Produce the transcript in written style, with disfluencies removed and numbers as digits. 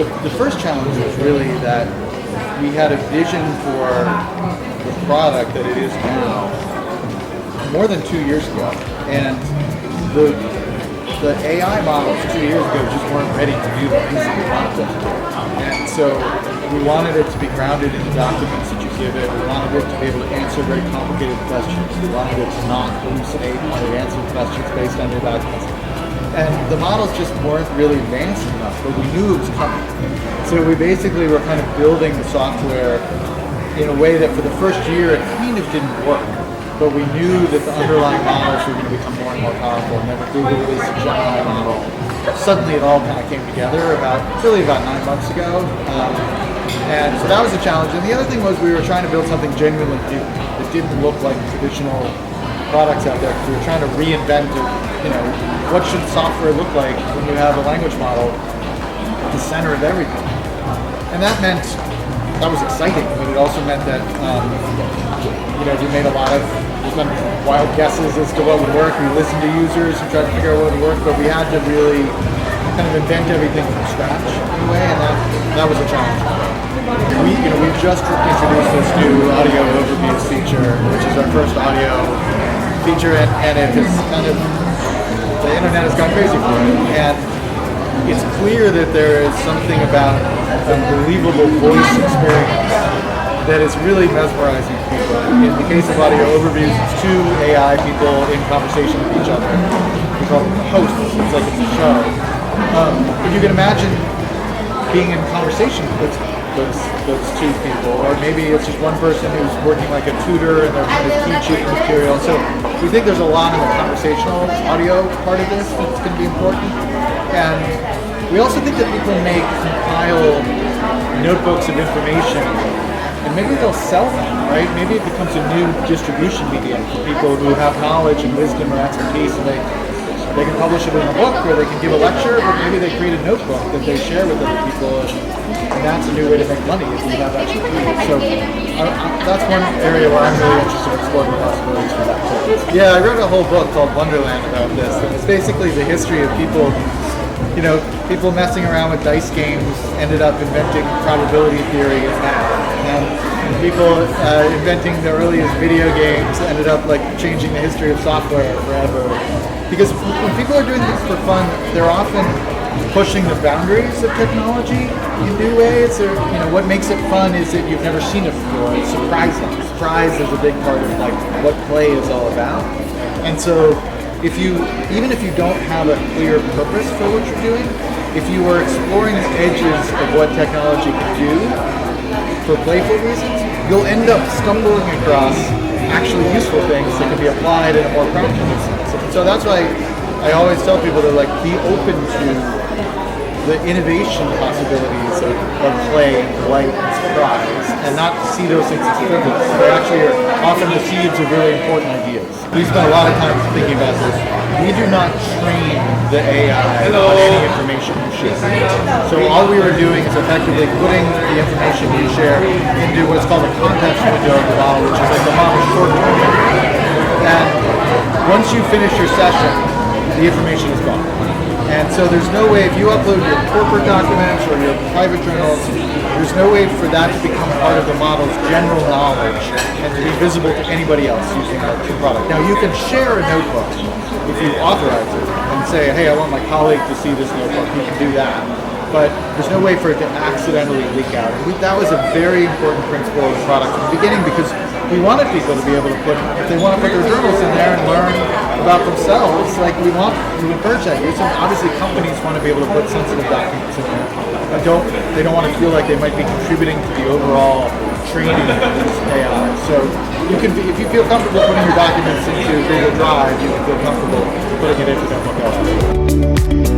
The first challenge was really that we had a vision for the product that it is now more than 2 years ago, and the AI models 2 years ago just weren't ready to do the things that we wanted them to do. And so we wanted it to be grounded in the documents that you give it. We wanted it to be able to answer very complicated questions. We wanted it to not hallucinate when it answered questions based on your documents. And the models just weren't really advanced enough, but we knew it was coming. So we basically were kind of building the software in a way that for the first year it kind of didn't work. But we knew that the underlying models were going to become more and more powerful. And then Google released a Gemini model. Suddenly it all kind of came together about 9 months ago. And so that was a challenge. And the other thing was we were trying to build something genuinely new that didn't look like traditional products out there. Because we were trying to reinvent it. What should software look like when you have a language model at the center of everything? And that was exciting, but it also meant that we made we've done wild guesses as to what would work. We listened to users and tried to figure out what would work, but we had to really kind of invent everything from scratch in a way, and that was a challenge. We've just introduced this new audio overviews feature, which is our first audio feature, and it is kind of, the internet has gone crazy for it, and it's clear that there is something about unbelievable voice experience that is really mesmerizing people. In the case of audio overviews, it's two AI people in conversation with each other. We call them hosts. It's like it's a show. But you can imagine being in conversation with those two people, or maybe it's just one person who's working like a tutor and they're kind of teaching material. So we think there's a lot in the conversational audio part of this that's going to be important. And we also think that people may compile notebooks of information, and maybe they'll sell them, right? Maybe it becomes a new distribution medium for people who have knowledge and wisdom or expertise, and they can publish it in a book, or they can give a lecture, but maybe they create a notebook that they share with other people, and that's a new way to make money if you have expertise. So that's one area where I'm really interested in exploring the possibilities for that too. Yeah, I wrote a whole book called Wonderland about this, and it's basically the history of people messing around with dice games ended up inventing probability theory and math. And people inventing the earliest video games ended up like changing the history of software forever. Because when people are doing things for fun, they're often pushing the boundaries of technology in new ways. Or, what makes it fun is that you've never seen it before. It's surprising. Surprise is a big part of like what play is all about. And so even if you don't have a clear purpose for what you're doing, if you are exploring the edges of what technology can do for playful reasons, you'll end up stumbling across actually useful things that can be applied in a more practical sense. So that's why I always tell people to be open to the innovation possibilities of play and delight and surprise, and not see those things as frivolous. They actually are often the seeds of really important ideas. We spend a lot of time thinking about this. We do not train the AI on any information you share. So all we were doing is effectively putting the information you share into what's called a context window of the model, which is like the model's short-term memory. And once you finish your session, the information is gone. And so there's no way, if you upload your corporate documents or your private journals, there's no way for that to become part of the model's general knowledge and to be visible to anybody else using our product. Now you can share a notebook if you authorize it and say, hey, I want my colleague to see this notebook. You can do that. But there's no way for it to accidentally leak out. That was a very important principle of the product from the beginning, because we wanted people to be able to if they want to put their journals in there and learn about themselves, we want to encourage that use. And obviously companies want to be able to put sensitive documents in there. They don't want to feel like they might be contributing to the overall training of this AI. So if you feel comfortable putting your documents into Google Drive, you can feel comfortable putting it into Notebook LM.